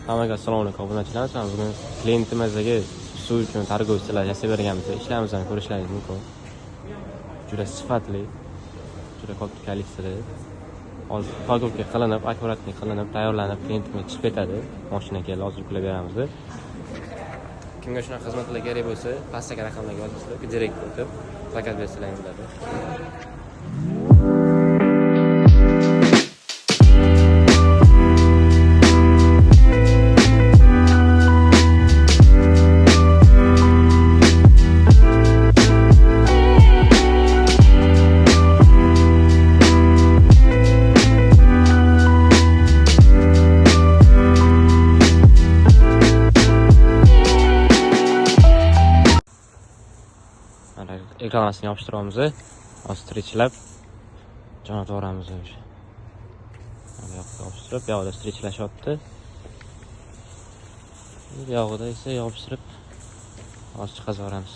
Hammaga assalomu alaykum obunachilar. Bugun klientimizga suv uchun targovchilar yasab berganmiz. Ishlarimizni ko'rishlaringiz mumkin. Juda sifatli, juda katta kolleksiya. Hozir pakovka qilinib, akkuratlik qilinib, tayyorlanib klientimizga chiqib ketadi. Mashina kelib hozir yuklab beramiz. Kimga shunaqa xizmatlar kerak bo'lsa, pastdagi raqamlarga yozinglar, direkt o'tib zakaz bersalaringiz bo'ladi. Ekranasini yopishtiramiz. Ostrichilab jo'natib yuboramiz o'sha. Mana yoqqa yopishtirib, bu yoqda ostrichlashayapti. Bu yoqda esa yopishtirib hozir chiqazib yuboramiz.